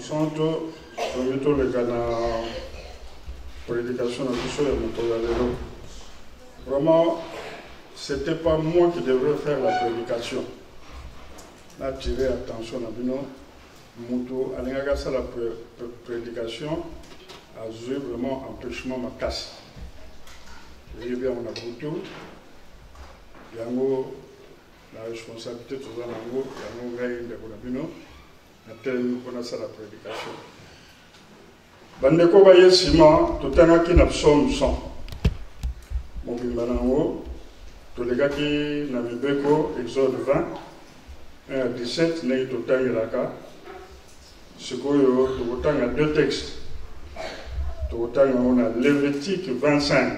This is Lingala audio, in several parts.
centre, plutôt le Ghana, prédication de mon. Vraiment, c'était pas moi qui devrais faire la prédication. Attirer attention à Bino, Moutou, à la prédication, a joué vraiment empêchement ma casse. Et bien, on a Boutou, Yango, la responsabilité de Yango, Yango Gaï de Bonabino, a tellement qu'on a ça la prédication. Bandeko Baye Sima, tout un qui n'a pas son sang. Mon Bimbanango, tous les gars qui n'ont pas Beko, Exode 20. 1 à 17, n'est tout le temps ce qu'on a deux textes. Tout le temps, on a Lévitique 25,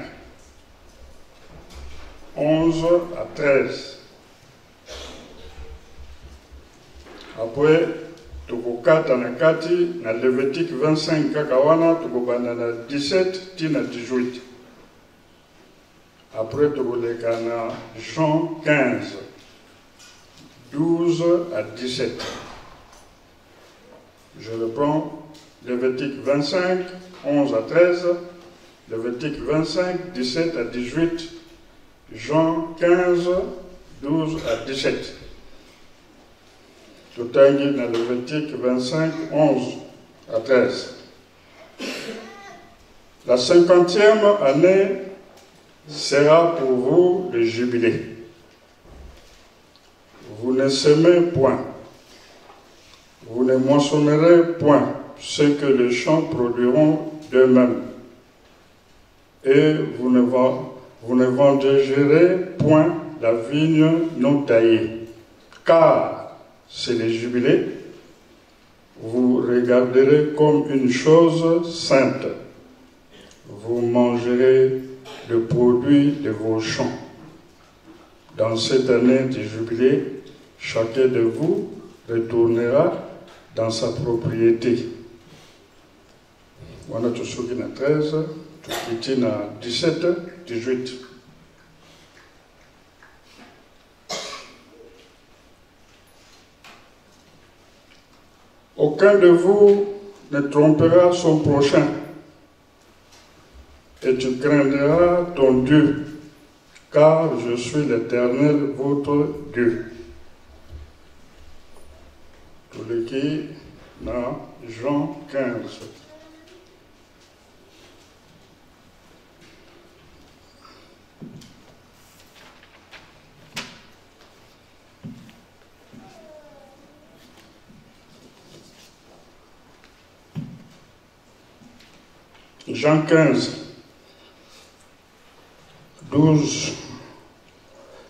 11 à 13. Après, tout le 4 à 4, dans Lévitique 25, Kakawana, tout le 17, Tina 18. Après, tout le Jean 15. 12 à 17. Je reprends Lévitique 25, 11 à 13, Lévitique 25, 17 à 18, Jean 15, 12 à 17. Tout à l'heure dans Lévitique 25, 11 à 13. La 50e année sera pour vous le jubilé. Vous ne semez point, vous ne moissonnerez point ce que les champs produiront d'eux-mêmes, et vous ne vendangerez point la vigne non taillée, car c'est le jubilé, vous regarderez comme une chose sainte, vous mangerez le produit de vos champs. Dans cette année du jubilé, chacun de vous retournera dans sa propriété. On a tout ce qui est 13, tout qui est 17, 18. Aucun de vous ne trompera son prochain, et tu craindras ton Dieu, car je suis l'Éternel, votre Dieu. Tout le qui dans Jean 15. Jean 15, 12.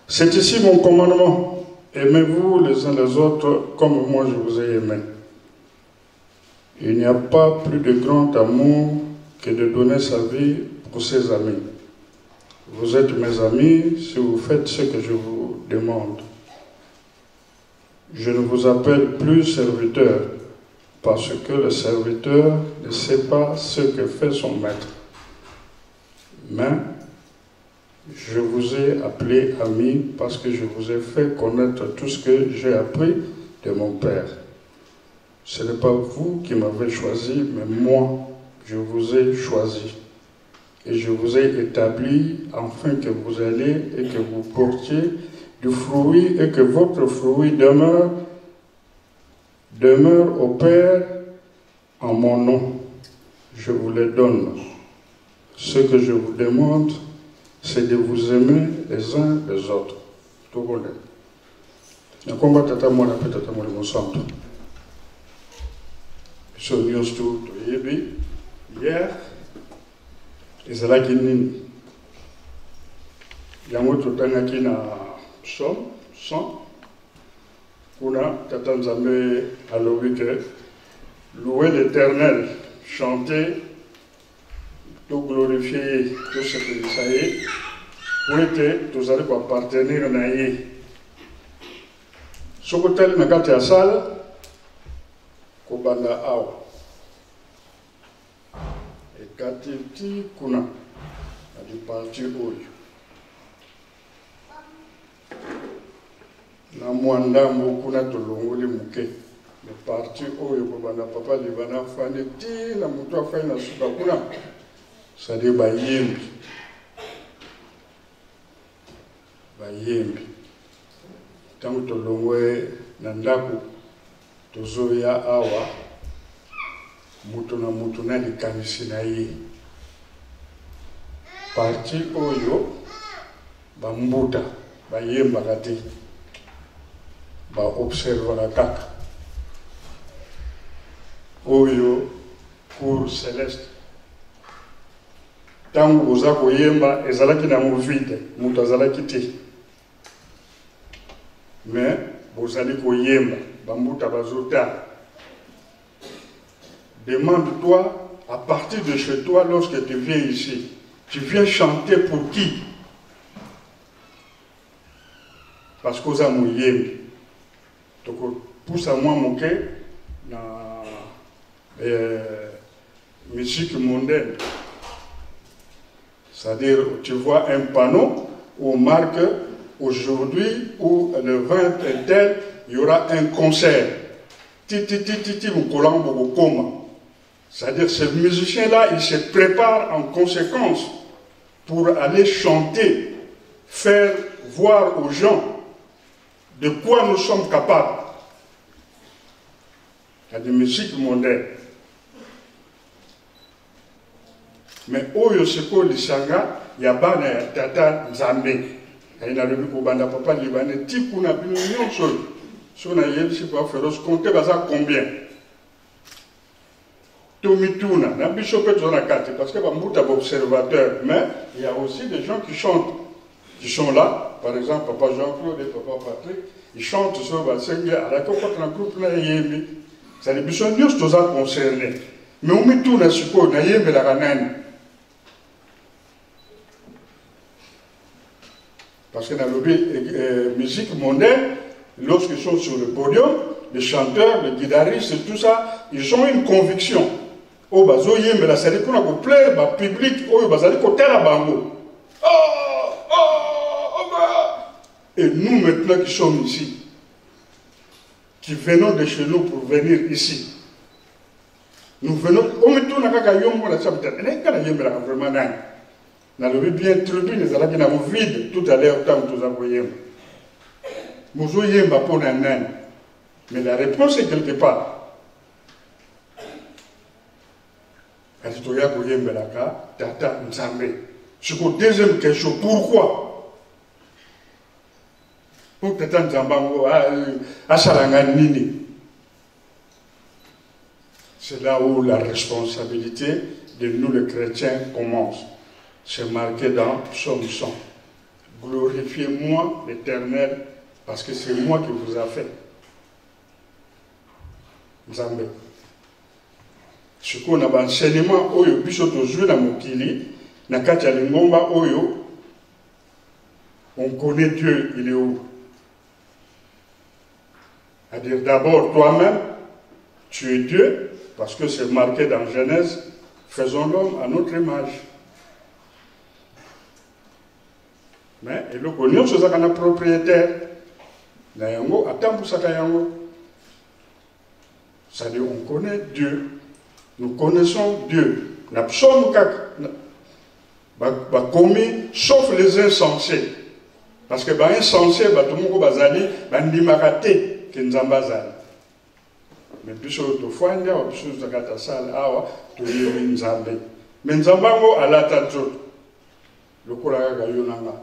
C'est ici mon commandement. Aimez-vous les uns les autres comme moi je vous ai aimé. Il n'y a pas plus de grand amour que de donner sa vie pour ses amis. Vous êtes mes amis si vous faites ce que je vous demande. Je ne vous appelle plus serviteur, parce que le serviteur ne sait pas ce que fait son maître. Mais je vous ai appelé ami parce que je vous ai fait connaître tout ce que j'ai appris de mon Père. Ce n'est pas vous qui m'avez choisi, mais moi, je vous ai choisi. Et je vous ai établi afin que vous alliez et que vous portiez du fruit et que votre fruit demeure au Père en mon nom. Je vous le donne. Ce que je vous demande, c'est de vous aimer les uns les autres. Tout le monde. Le combat tata moi la tata moi le centre. So news to hier ezala kinini. Yango totanga kina som 100 kuna tata Nzambe alobi que louer l'Éternel, chanter, tout glorifier tout ce que ça est, pour que tous allez appartenir à Naïe. Ce que tel n'a qu'à salle, Kobanda Awa. Et Katiti Kuna, a du parti Oyo. Na Mwanda Mokuna Tolongoli Mouke, le parti oyo kobanda papa libana fane ti na mutu afai na suka kuna c'est-à-dire bayembi ntango tolongwe na ndako tozoya awa mutu na likanisi na ye parti oyo bambuta bayembaka te baobservaka kaka oyo cour céleste ntango boza koyemba ezalaki na movide mutu azalaki te mais bozali koyemba bambuta bazota. Demande-toi, à partir de chez toi, lorsque tu viens ici, tu viens chanter pour qui? Parce que vous avez mouillé. Donc, pour ça, moi, mon cœur, dans musique mondaine. C'est-à-dire, tu vois un panneau où on marque aujourd'hui ou le 20 tel, il y aura un concert. C'est-à-dire, ce musicien-là, il se prépare en conséquence pour aller chanter, faire voir aux gens de quoi nous sommes capables. Il y a des musiques mondaines. Mais oyo seko lisanga ya bana ya tata Nzambe. Aina lebi ko banda papa libane tiku na bino nyonso. So na yebisi pa feroce compter baza combien? Tomituna na biso pe zona kati parce que bambuta observateur, mais il y a aussi des gens qui chantent, qui sont là, par exemple papa Jean-Claude et papa Patrick, ils chantent sur basengi ala ko na groupe na yembi. Ça les biso nyonso toza concernés. Mais omituna siko na yembe la kanani. Parce que dans la musique mondaine, lorsqu'ils sont sur le podium, les chanteurs, les guitaristes et tout ça, ils ont une conviction. Oh, bazo yembe la série qu'on a plaire, le public, oh, bazali côté la bango. Et nous maintenant qui sommes ici, qui venons de chez nous pour venir ici, nous venons, oh, mais tout n'a qu'à yombo la sabita, et n'est qu'à yembe la vraiment nan. Dans le bien tribune, les alaki na vide tout à l'heure tant que nous envoyons. Nous voyons pour un nain. Mais la réponse est quelque part. Alitoya koye mbelaka tata Nzambe. Sur la deuxième question, pourquoi? Pour tata Nzambe asalanga nini. C'est là où la responsabilité de nous les chrétiens commence. C'est marqué dans Psaume 100. Glorifiez-moi l'Éternel, parce que c'est moi qui vous a fait. Nzambe. Ce qu'on a enseignement, oyo biso tozui na mokili, na kati ya lingomba oyo, on connaît Dieu, il est où? C'est-à-dire d'abord toi-même, tu es Dieu, parce que c'est marqué dans Genèse, faisons l'homme à notre image. Mais il connaît ce qu'on a propriétaire. C'est-à-dire on connaît Dieu. Nous connaissons Dieu. Nous sommes commis, sauf les insensés. Parce que les insensés, tout le monde va dire que nous sommes bazali. Mais puis autrefois, il y a des choses de la salle, nous sommes. Mais nous sommes à la tête. Le courage de Yonanga.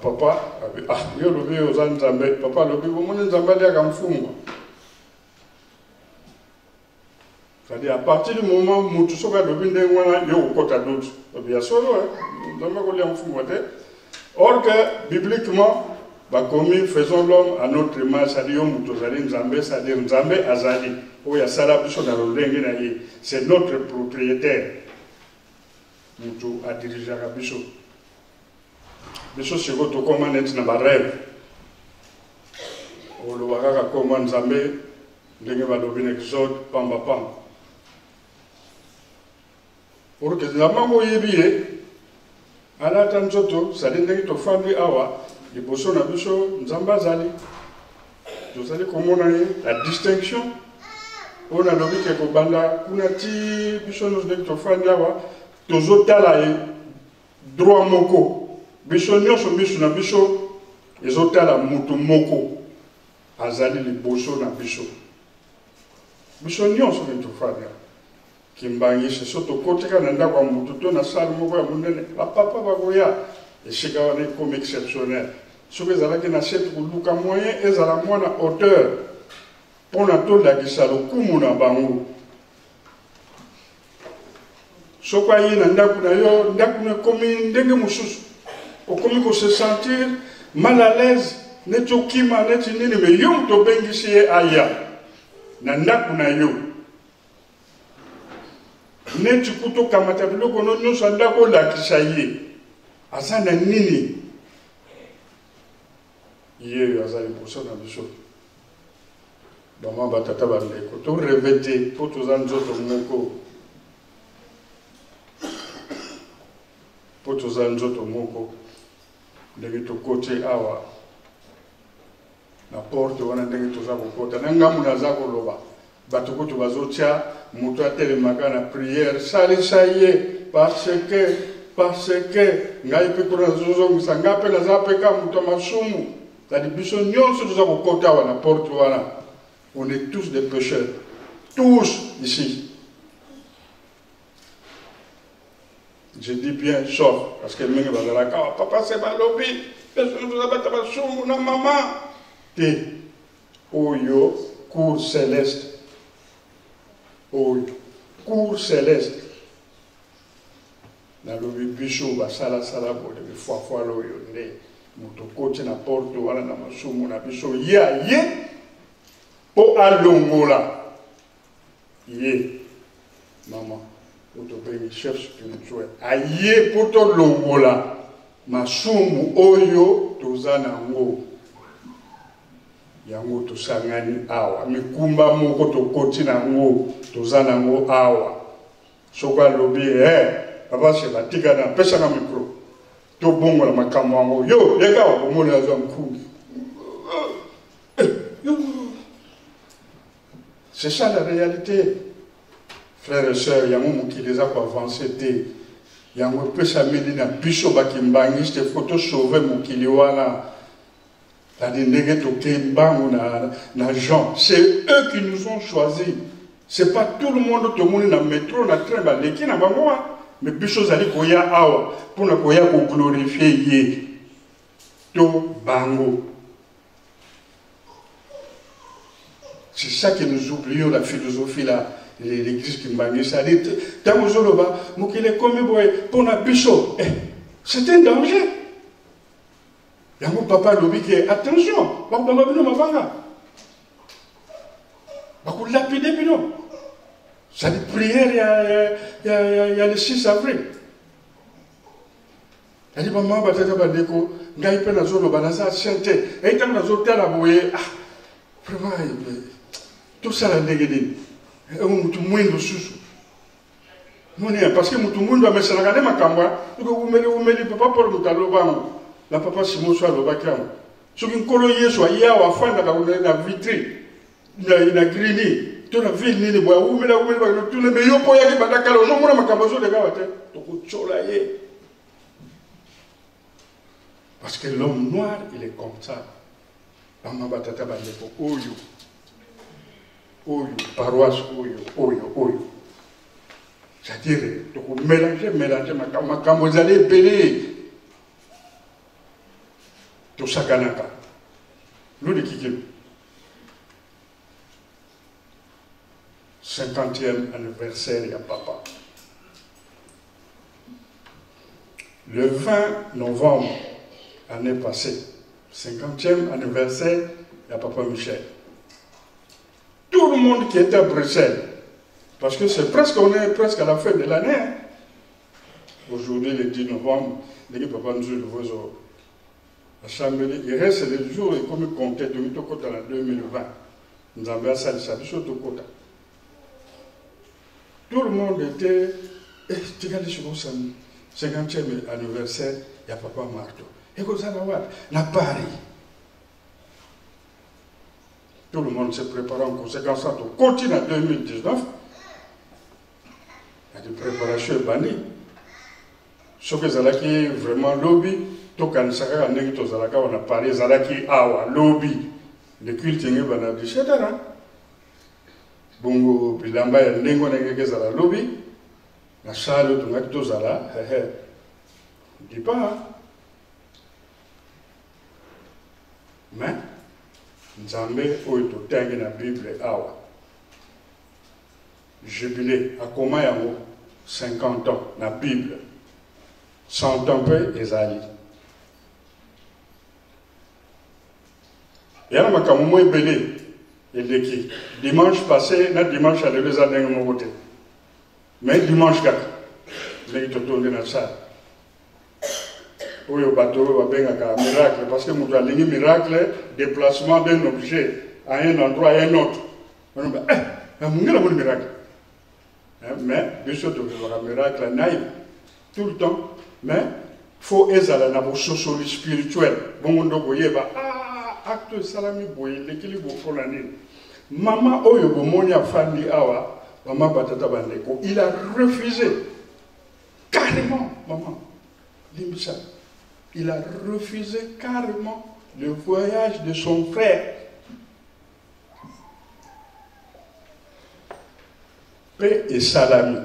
Papa, yo lobi oza Nzambe, papa lobi omoni Nzambe aliaka mfungwa. C'est-à-dire à partir du moment où mutu soka lobi ndenge wana yo kokota d'autres. Lobi ya solo, Nzambe kolia mfungwa te. Or que bibliquement, bakomi faisons l'homme à notre image, c'est-à-dire yo mutu ozali Nzambe, c'est-à-dire Nzambe azali. Oyo asala biso na lolenge na ye, c'est notre propriétaire. Mutu adirijaka biso. Les choses sur votre commande est dans rêve. On le voit comme Nzambe, ndenge balobina exode pamba pamba. Pour que la maman yebie, à la tanzoto, ça dit que tu fais awa, les bossons na biso Nzamba zali. Vous allez comprendre la distinction. On a l'objet que Banda, Kunati, Bishonos de Tofandawa, Tozotala et droit moko. Bishonio sont Bishona Bisho, et Zotala Mutu Moko. Azali les Bosso na Bisho. Bishonio sont de Tofania. Kimbangi, c'est surtout côté Canada, comme Mutu, na Salmo, la papa Bagoya, et Chigawane comme exceptionnel. Ce que vous avez achèté pour Luka moyen, et à la moindre hauteur. Pour la tour de la Gisalo, Kumuna Bango. Sokayi Nandakuna yo, Ndakuna commune, Denge Moussous. Au commun qu'on se sentir mal à l'aise, Netokima, Netinini, mais Yom to Bengisi Aya. Nandakuna yo. Netikuto Kamatabilo, Kono, Sandako, la Kisaye. Asana Nini. Yé, Azali Boussa, Nabiso. Maman batata bandeko to revete po tozanzo to moko po tozanzo to moko ndenge to kote awa na porte wana ndenge toza kokota na ngamu naza koloba bato ko to bazotia moto atelemaka na prière salisa ye parce que ngai pe ko nazozongisa ngape naza pe ka moto masumu tadi biso nyonso toza kokota wana na porte wana. On est tous des pécheurs. Tous ici. Je dis bien sauf. Parce que même papa c'est pas lobby. Personne ne va pas sur mon maman. Et Oyo, cour céleste. Oyo, cour céleste. Dans le bichot, sala pour les fois l'oyo. Motokote na porte wala na masumu na bichot. Ye. Po alongola, yé, maman, pour te payer chef spirituel, aïe pour te longola, ma sumu oyo tozanango, yango to sangani awa, mikumba moko to koti nango, tozanango awa, soka lobi papa c'est la tika na pesa na micro, to bongo la makamwango, yo, les gars, au monde la zone cool. C'est ça la réalité. Frères et sœurs, il y a un moment qui les a avancé. Il y a un peu ça m'a dit, bicho bakimbangi, cette photo sauver mon kiliwana. La dénégué to kembangu na Jean. C'est eux qui nous ont choisis. C'est pas tout le monde, tout le monde dans le métro, dans le train, dans l'équipe, dans le mais bicho zali koya awa, pour ne koya ko glorifier yé. To bango. C'est ça que nous oublions, la philosophie, l'église qui m'a dit. Ça dit, Tamozoloba, Moukile Komeboye, pour la bichot. C'est un danger. Il y a mon papa lobby qui est attention. Vous lapidez, Bino. Ça dit prière, il y a le 6 avril. Il dit, maman, Batata Bandeko, Gaïpe Nazoloba, Naza chanté. Et il y a un hôtel à Boye. Vraiment, tout ça la négative. Et on tout moins de sous. Parce que tout le monde va me faire regarder ma caméra. Donc vous me papa pour le talon. La papa Simon soit le bac. Ce qui colonie soit hier ou à fin de la vitrine. Il a grillé. Tout la ville ni les bois. Où me la tout le meilleur pour y aller. Pendant qu'à l'aujourd'hui, on a ma caméra de gars. Donc cholaye. Parce que l'homme noir, il est comme ça. Maman batata bandeko oyo. Oyo, paroisse oyo. C'est-à-dire, donc mélanger, ma camo, vous allez péler. Tout ça, Kanaka. Nous, les Kikim. 50e anniversaire, il y a papa. Le 20 novembre, l'année passée, 50e anniversaire, il y a papa Michel. Tout le monde qui était à Bruxelles, parce que c'est presque, on est presque à la fin de l'année. Hein. Aujourd'hui, le 10 novembre, les papa nous ont la chambre, il reste les jours, et comme il comptait, de Mitokota en 2020, nous avons à ça, Mitokota. Tout le monde était, tu regardes ce 50e anniversaire, il y a papa Marteau. Et comme ça, on a Paris. Tout le monde s'est préparé en conséquence. On continue en 2019. Il y a des préparations bannies. Ce que Zalaki vraiment lobby, tout quand ça a on a parlé Zalaki awa lobby. Le culte est banal du chétara. Bongo bilamba ya nengo nengeke zala lobby. La salle de Macdo Zala, dis pas. Hein? Mais, Nzambe oito tangi na Bible awa. Jubilé, à comment y a 50 ans, na Bible. 100 ans peu, Ezali. Il y a un makamomo ebele, et dimanche passé, na dimanche à les années mon côté. Mais dimanche, il est tourné dans ça. Oui, au bateau, on va un miracle. Parce que nous avons un miracle, déplacement d'un objet à un endroit à un autre. On va dire, un miracle. Mais, bien sûr, un miracle naïf, tout le temps. Mais, il faut être dans le spirituel. Bon, on doit dire, acte salami, l'équilibre pour l'année. Maman, oyo, bomonia fandi awa. Maman Batata Bandeko, il a refusé, carrément, maman, dis-moi ça, il a refusé carrément le voyage de son frère. Paix et salami.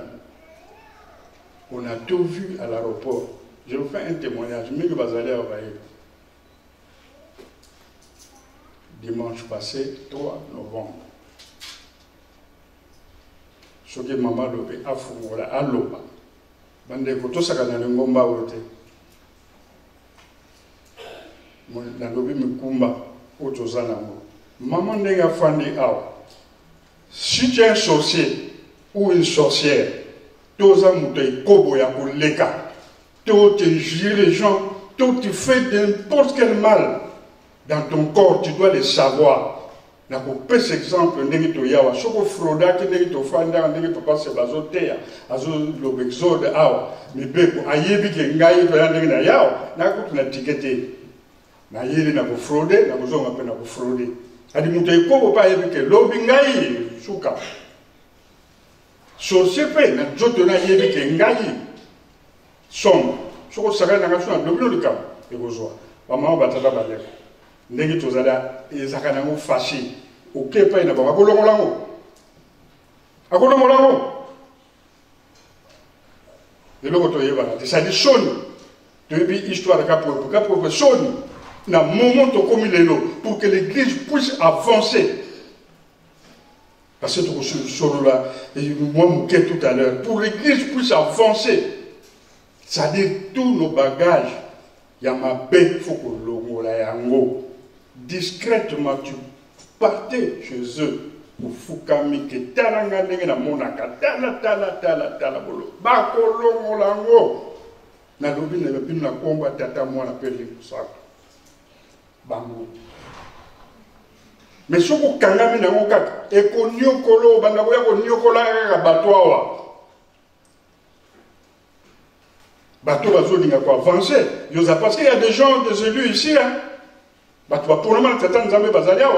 On a tout vu à l'aéroport. Je vous fais un témoignage, mais que vous allez envoyer. Dimanche passé, 3 novembre. Ce que maman lobé a fourré à l'oba. Bande koto sakana ngomba wote. Na lobé mikumba otozana ngo. Maman nenga fandi awa. Si tu es un sorcier ou une sorcière, toza mutay kobo ya koleka. To te juger les gens, to tu fais n'importe quel mal dans ton corps, tu dois le savoir. Na ko pese exemple ndenge to yawa soko froda ki ndenge to fanda ndenge papa se bazotea azo lobexode awa mibeko ayebi ke ngai to ndenge na yawa na ko na tikete na yele na ko fraude na ko zonga pe na ko fraude adi muto ikobo pa yebi ke lobi ngai suka so sepe na joto na yebi ke ngai som soko saka na ka so na doblo likam e ko zo mama batata baleko ndenge tozala ezaka nango fashi okepa ina baba kolongolango akolongolango eloko toyebana te sadi soni toyebi histoire kapoepo soni na moment tokomi lelo pour que l'église puisse avancer parce que tokosolola moi moke tout à l'heure pour l'église puisse avancer c'est-à-dire tous nos bagages yamabe faut kolongola yango discrètement, tu partais chez eux pour Fukami, que talanga na monaka, tala bolo, bakolo molango. Na lobi na lobi na komba tata moi na peli ça. Bango. Mais ce que kangami na ngokaka, e ko nyokolo banda ko ya ko nyokola ka batwa. Bateau bazolinga ko avancer. Parce qu'il y a des gens, des élus ici, hein. Bah, tu vas pour le moment, tu as Nzambe Bazalia,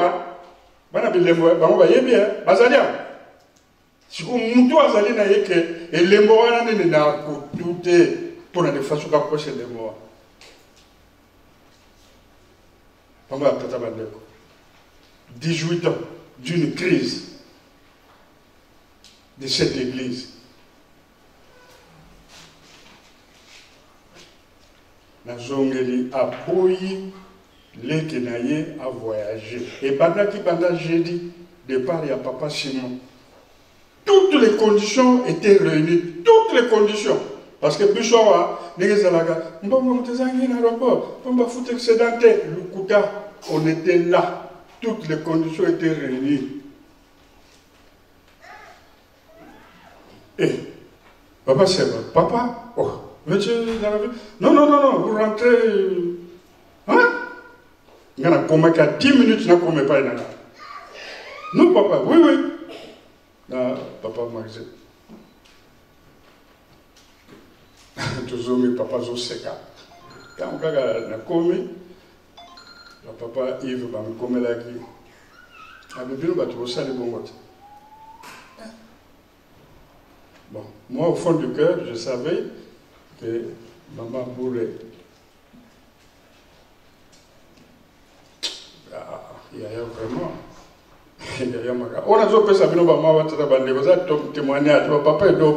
bana bilembo bango bayebi Bazalia. Si vous mutu azali na yeke elembo wana nene na kutute pour na defaso ka ko chez lembo. Pamba tata bandeko. 18 ans d'une crise de cette église. Na zongeli aboyi les Kenaïens a voyagé. Et pendant qu'il banda jeudi, départ, il y a Papa Simon. Toutes les conditions étaient réunies. Toutes les conditions. Parce que Bishowa, les Zalaga, on était là. Toutes les conditions étaient réunies. Et Papa Simon, papa, oh, monsieur, non, vous rentrez. Hein? Il y a 10 minutes, je ne pas. Non, papa, oui. Non, papa m'a dit. Toujours mes papas au seka. Quand on a commis, le papa Yves va me commettre la vie. Bon, moi au fond du cœur, je savais que maman bourrait. Il y a vraiment. On a fait ça, maman va témoignage, papa est d'eau,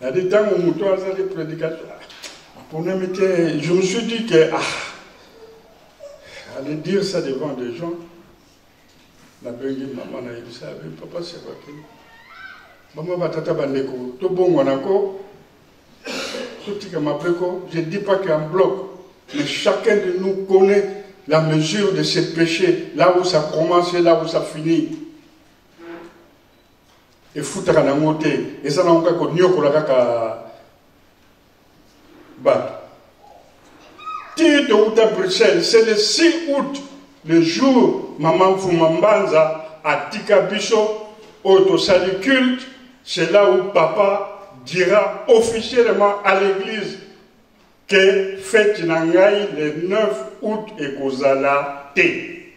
il y a des temps où mon toit a des prédicateurs. Je me suis dit que, aller dire ça devant des gens, la bengi maman a dit ça, papa c'est quoi que maman va tata bandeko, tout bon wanako, tout ce que m'a pris, je ne dis pas qu'il y a un bloc, mais chacun de nous connaît la mesure de ses péchés, là où ça commence et là où ça finit. Et foutera na ngote, et ça n'a pas que nyoko la kaka bat. Tito Outa Bruxelles, c'est le 6 août, le jour maman Fumambanza a Tika Bicho, au salut culte, c'est là où papa dira officiellement à l'église que fête Nangaï le 9 août et Kozala T.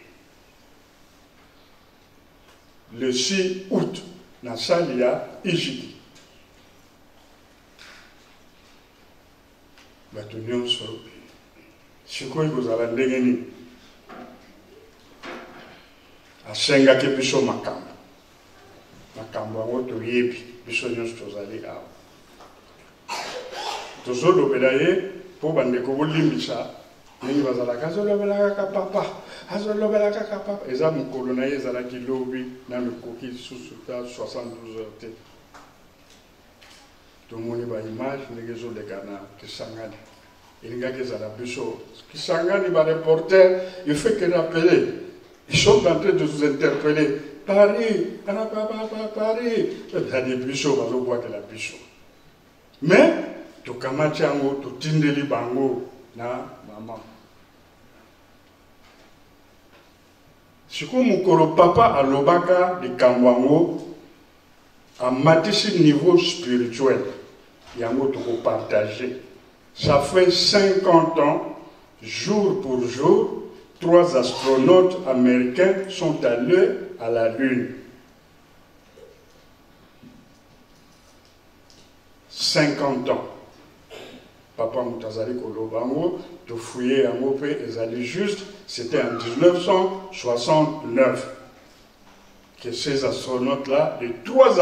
Le 6 août, na Salia, Ijiki. Batunion sur Shikoi Kozala Ndengeni. A Senga ke biso makambo. Makambo ango to yebi, biso nyonso tozali awa. Tozolobela ye po bandeko bolimbisa ndenge bazalaka azolobelaka ka papa azolobelaka ka papa eza mokolo na ye ezalaki lobi na mikoki lisusu ta 72 heures te tomoni baimage ndenge ezoleka na Kisangani elingaki ezala biso Kisangani bareporter il fait que rappeler ils sont en train de nous interpeller Paris Paris ezali biso bazobwakela biso mais tokamati yango totindeli bango na maman siko mokolo papa alobaka likambo yango amatisi niveau spirituel yango tokopartage. Ça fait 50 ans jour pour jour 3 astronautes américains sont allés à la Lune. 50 ans. Papa Moutazali Kolobango, de fouiller un mot et juste, c'était en 1969 que ces astronautes-là, les 3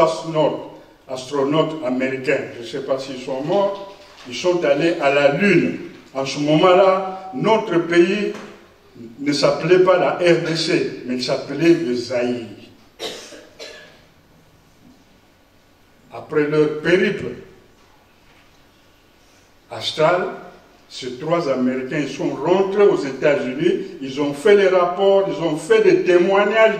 astronautes américains, je ne sais pas s'ils sont morts, ils sont allés à la Lune. En ce moment-là, notre pays ne s'appelait pas la RDC, mais il s'appelait le Zaïre. Après leur périple astral, ces 3 Américains ils sont rentrés aux États-Unis, ils ont fait les rapports, ils ont fait des témoignages.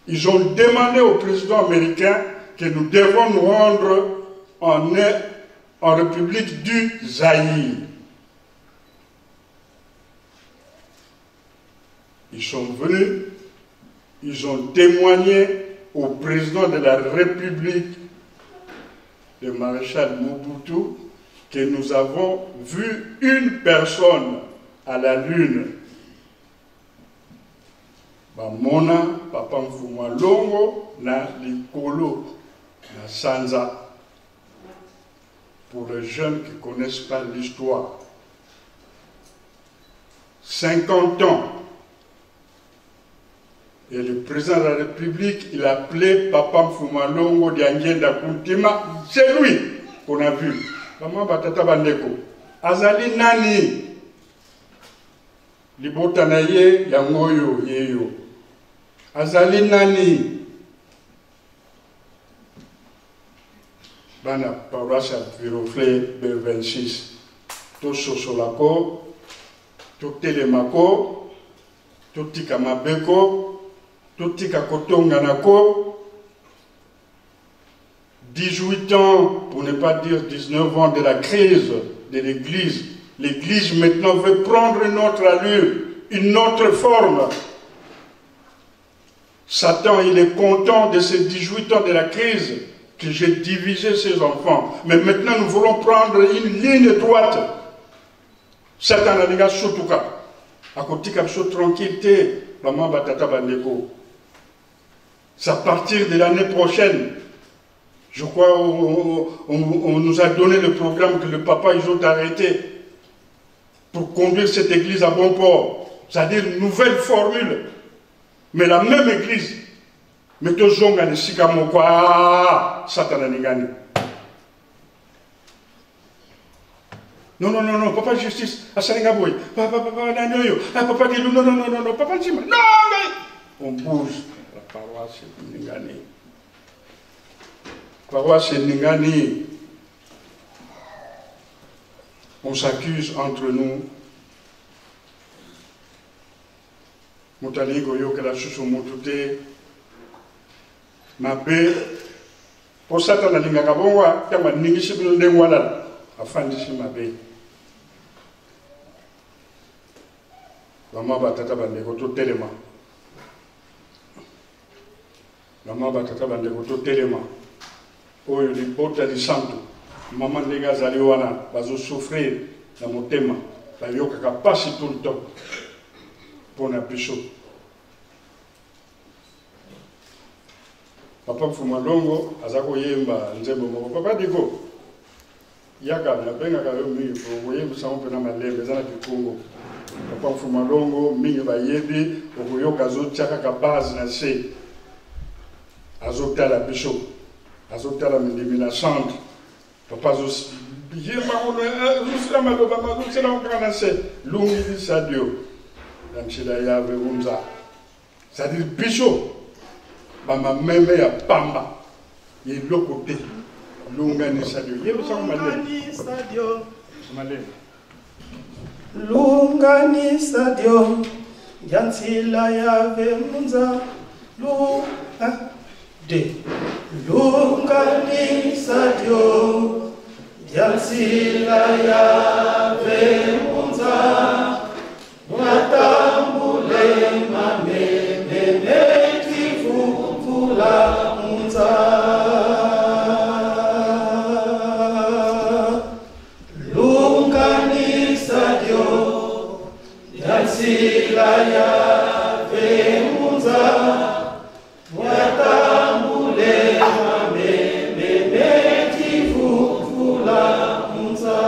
Ils ont demandé au président américain que nous devons nous rendre en République du Zaïre. Ils sont venus, ils ont témoigné au président de la République, le maréchal Mobutu, que nous avons vu une personne à la Lune. Mona, Papa Mfuma Longo, na Likolo, na Sanza. Pour les jeunes qui ne connaissent pas l'histoire. 50 ans. Et le président de la République, il a appelé Papa Mfuma Longo Diangenda Kuntima. C'est lui qu'on a vu. Maman Batata Bandeko. Azali Nani. Libotanaye Yangoyo Yeyo. Azali Nani. Bana paroisse Viroflé B26. To Sosolako. To Telemako. To Tikamabeko. Totika Kotonganako, 18 ans, pour ne pas dire 19 ans de la crise de l'Église. L'Église maintenant veut prendre une autre allure, une autre forme. Satan, il est content de ces 18 ans de la crise que j'ai divisé ses enfants. Mais maintenant, nous voulons prendre une ligne droite. Satan a dit, surtout cas. À côté comme ça, tranquillité, maman batata bandeko. C'est à partir de l'année prochaine. Je crois on nous a donné le programme que le papa, ils ont arrêté pour conduire cette église à bon port. C'est-à-dire une nouvelle formule. Mais la même église. Mais tous les gens qui sont quoi, Satan Nigani. Non, non, non, non, papa justice, Asalingaboy, papa, Nanyoyo, papa dit non, non, non, non, non, papa dit non, mais on bouge. La paroisse est Ningani. La paroisse est Ningani. On s'accuse entre nous. Moutali Goyo, que la chouchou moutouté. Ma bé. Pour Satan a Ningabonwa, Kama Ningishibu Nengwala, afin de ma bé. Maman batata bandeko to telema. Maman batata bandeko to telema. Oyo li bota li santo. Maman nega zali wana bazo souffrir na motema. Ba yoka ka passer tout le temps. Pour na biso. Papa Fuma Longo azako yemba nzembo moko. Papa diko. Yaka na benga ka yo mi ko yemba sa on na malembe za na Congo. Papa Fuma Longo mingi ba yebi okoyoka zo tiaka ka base na se. Azotala biso. Azotala mindimi na centre. Papa zo yemba ono zo maloba mazo sela on kana se lungi sadio. Danchida yave unza. C'est-à-dire biso bama meme ya pamba ye lokote lungani sadio yebo sa malé sadio malé lungani sadio yansila yave munza lu de lungani sadio yansila yave munza watambule mamene la munza lungani sadio yansila yave munza watambule mamene kifufula munza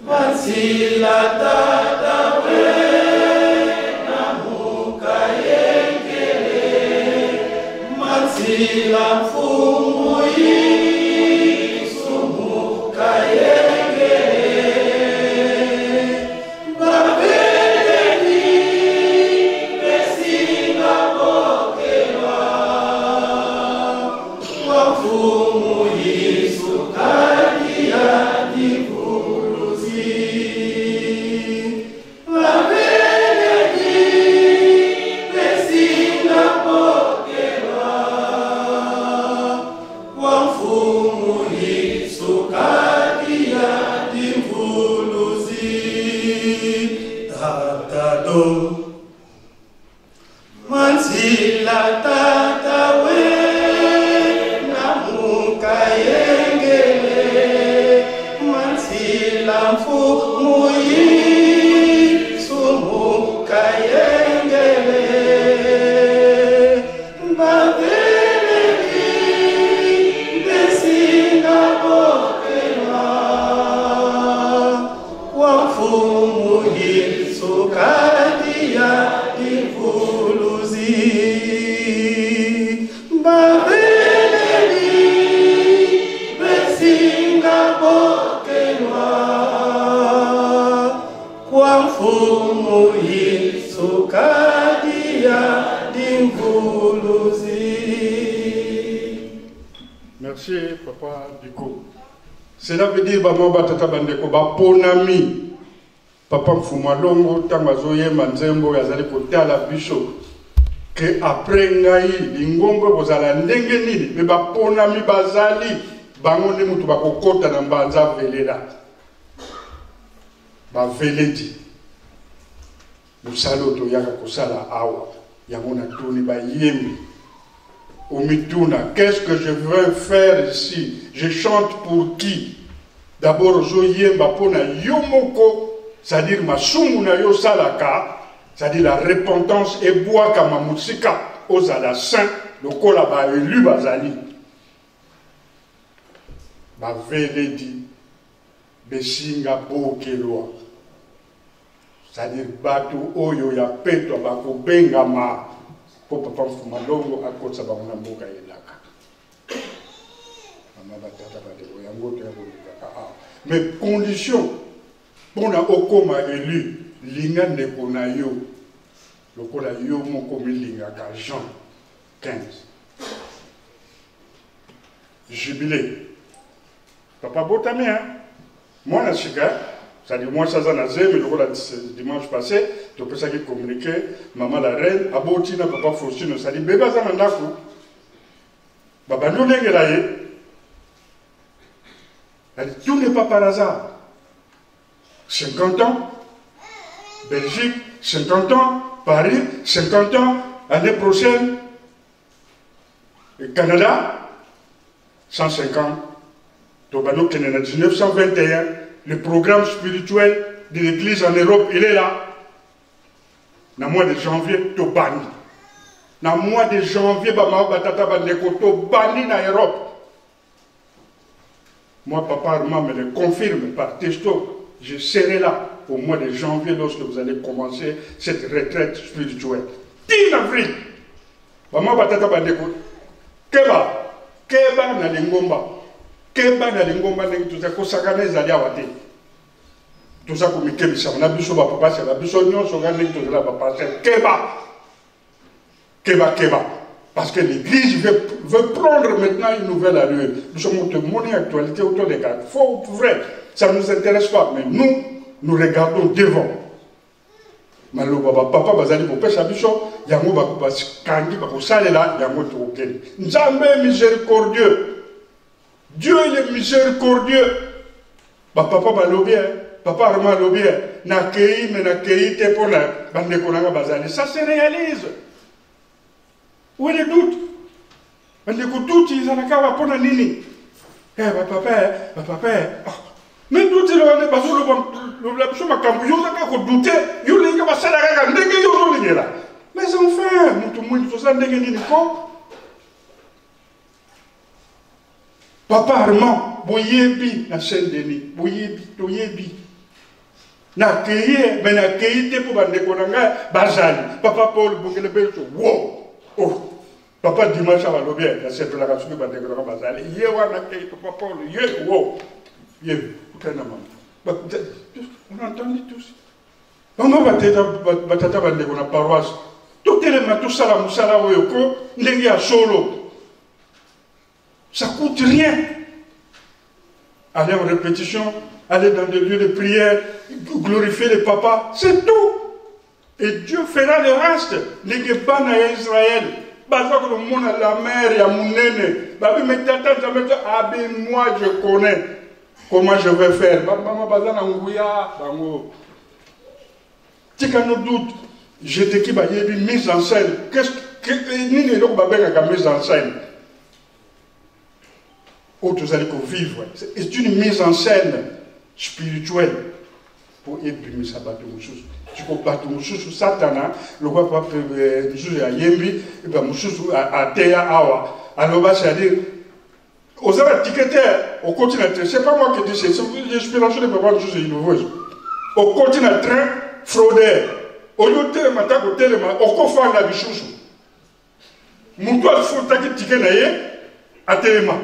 wansila tatawe la fumu isumu kayenge babeleni besinga bokelwa wa fumu isu kadia divuluzi babeleni besinga bokelwa Mansila tata we namuka yengele Mansila mfumu sumuka yengele Babeleni besinga bokelwa Wafumu sukadia Merci, Papa Diko. Cela veut dire maman batata bandeko ba ponami. Papa Fuma Longo tamazoye manzembo yazali kotala biso. Que après ngai lingombo bozala ndenge nini me ba ponami bazali bango ne mutu bakokota na mbanza velela. Ba veledi. Musalo to yaka kosala awa. Yamona tuni ba yemi. Omituna, qu'est-ce que je veux faire ici? Je chante pour qui? D'abord, Zoyemba pona yomoko, c'est-à-dire masumu na yo salaka, c'est-à-dire la repentance et bois kama musika ozala saint, le kola ba élu bazali. Ba veledi, besinga bokelwa. C'est-à-dire batu oyo ya peto ba ko benga ma po papa mfuma longo akotsa ba mona mboka yelaka. Mama batata ba de yango to ya bolika. Mais condition pour na okoma élu linga ndeko na yo lokola yo moko milinga ka Jean 15 jubilé papa botami hein moi na chika ça dit moi ça na zeme lokola dimanche passé to pesa ki communiquer maman la reine aboti na papa Faustino ça dit beba za ndako baba no lengela ye. Tout n'est pas par hasard. 50 ans, Belgique, 50 ans, Paris, 50 ans, l'année prochaine, et Canada, 150. Tobano Kenena, 1921, le programme spirituel de l'Église en Europe, il est là. Dans le mois de janvier, Tobani. Dans le mois de janvier, Tobani en Europe. Moi, papa Armand me le confirme par texto. Je serai là au mois de janvier lorsque vous allez commencer cette retraite spirituelle. 10 avril. Maman batata bandeko. Keba. Keba na lingomba. Keba na lingomba nengi tuza kosakana ezali awate. Tuza komikebisa. Na biso ba papa c'est la biso nyonso ga nengi tuza la papa c'est Keba. Keba keba. Parce que l'Église veut prendre maintenant une nouvelle allure. Nous sommes autour de mon actualité, autour des cas. Faux ou vrai, ça ne nous intéresse pas. Mais nous regardons devant. Papa bazali ko pesa biso, yango ba kangi ba ko salela, yango to okeli. Nzambe miséricordieux. Dieu il est miséricordieux. Papa balobi, papa Armand lobi, na kei mais na kei te pour la bande konanga bazali. Ça se réalise. Où est le doute? On écoute tout, ils en ont qu'à pour la nini. Eh, papa, mais doute, il en est pas sur le chose, ma camouille, on a qu'à douter, il y a pas ça, là. Mais enfin, tout le monde, tout ça, n'est pas. Papa Armand, boyebi, la chaîne Denis, boyebi. Na keye, mais na keye, te pour bande konanga, bazali. Papa Paul, bongele beso, wow. Oh, papa dimanche à l'objet, la chef de la rassure va déclarer Bazali. Yewana Kay, papa Paul, wow, on a entendu tous. On va batata va déclarer la paroisse. Tout est le tout ça, la moussala oyoko, n'est à solo. Ça coûte rien. Aller en répétition, aller dans des lieux de prière, glorifier les papas, c'est tout. Et Dieu fera le reste. Les Gebana et Israël. Parce que le monde a la mer et à mon aîné. Moi je connais comment je vais faire. Tika no doute. Je te dis une mise en scène. Qu'est-ce que mise en scène? Autres vous allez vivre. C'est une mise en scène spirituelle pour éprimer sa bateau. Tu peux battre Moussou Satana, le roi Papa Moussou à Yembi, et bien Moussou à Teya Awa. Alors, c'est-à-dire, aux arrêts ticketaires, au continent, c'est pas moi qui dis, c'est l'inspiration de Papa Moussou innoveuse. Au continent, train, fraudeur. Au lieu de matin, au téléma, au confort de la bichouchou. Mon toit, il faut que tu tickets à téléma.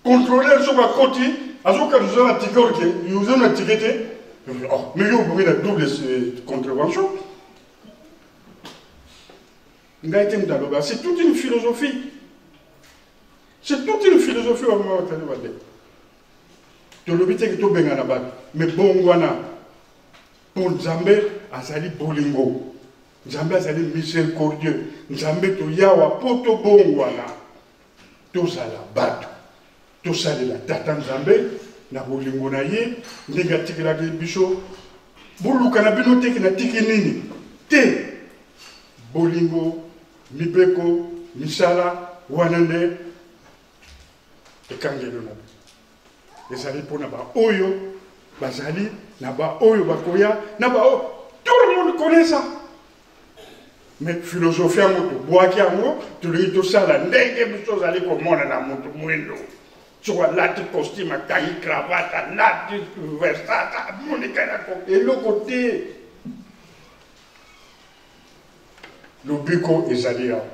Contrôler sur ma côté, à ce que nous avons un ticket, nous avons un ticket. Mais il y a une double contravention. C'est toute une philosophie. C'est toute une philosophie. Mais bon, pour Nzambe, azali bolingo. Nzambe azali miséricordieux. Nzambe to yawa poto bongwana. Tout ça la batte. Tout ça la tata Nzambe. Na bolingo na ye ndenge tikela ke biso buluka na bino teki na tiki nini te bolingo mibeko misala wanande ekangelo na ezali pour naba oyo bazali naba oyo bakoya naba oyo tout le monde connaît ça. Mais philosophie à moto boaki à moto tu lui tout ça la ndenge biso zali komona na moto mwendo tu vois là tu costume à taille cravate là tu versata monika na ko et le côté le biko ezali ya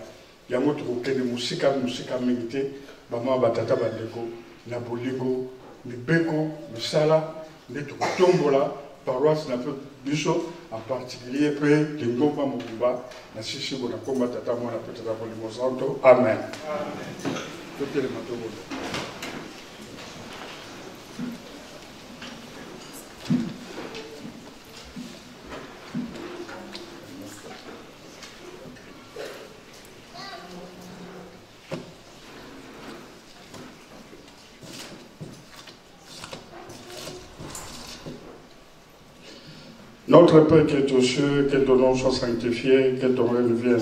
yango tukokende musika mingite bama batata bandeko na bolingo mibeko misala nde tokotombola paroisse na peu biso en particulier pe lingomba mokumba na sisi bona komba tata mwana peut-être pour le santo amen amen tout le matobo. Notre Père qui est aux cieux, que ton nom soit sanctifié, que ton règne vienne,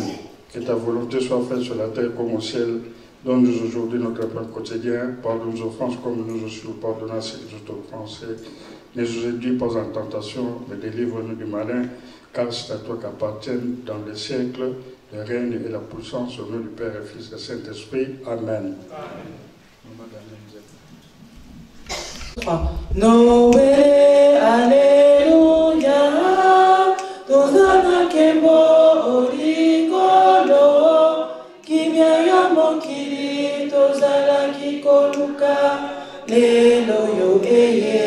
que ta volonté soit faite sur la terre comme au ciel. Donne-nous aujourd'hui notre pain quotidien, pardonne nos offenses comme nous aussi nous pardonnons à ceux qui nous ont offensés. Ne nous induis pas en tentation, mais délivre-nous du malin, car c'est à toi qu'appartiennent dans les siècles le règne et la puissance au nom du Père et Fils et Saint-Esprit. Amen. Noé, alléluia, tozana kembo orikolo, kimia ya mokili tozala kikoluka, lelo yo eye.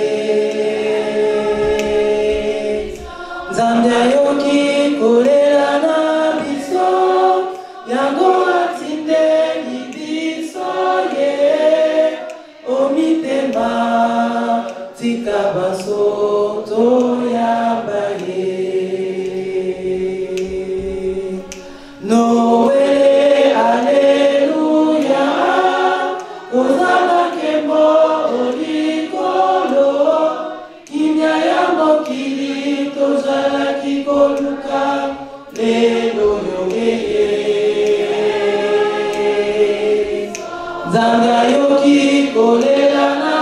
Nzambe yo kikolela na biso, yango atindeli biso ye, omitema. Tika basoto ya baye Noé, alléluia Ozala kembo olikolo Kimia ya mokili tozala kikoluka Lelo yo eye Zanga yo kikolela na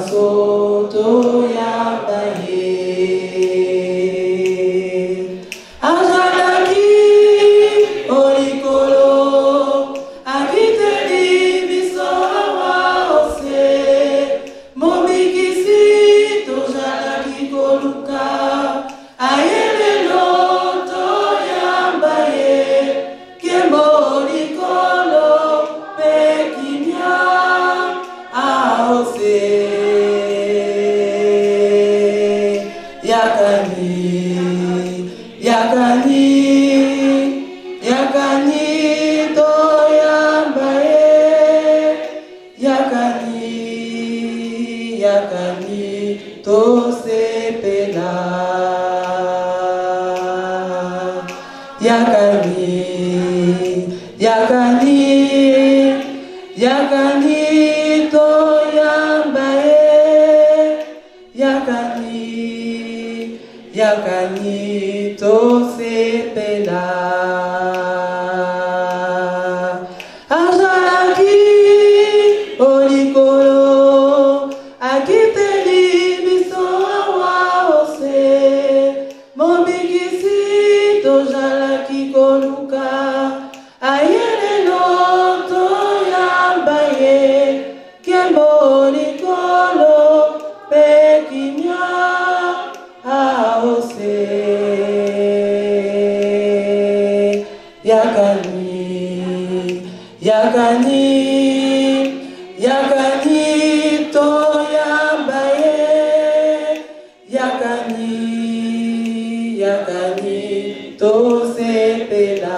Soto ya baye Ajalaki olikolo Akiteli biso awa ose Mobikisi tojalaki koluka Ayele loto ya baye Kembo olikolo pekimia aose Yakani to yambaye Yakani to sepela Yakani to yambaye Yakani to sepela Ajalaki olikolo Akiteli biso awa ose Mobikisi tojalaki koluka Ayele loto yambaye Kembo olikolo pekimia aose Yakani to yambaye Yakani to sepela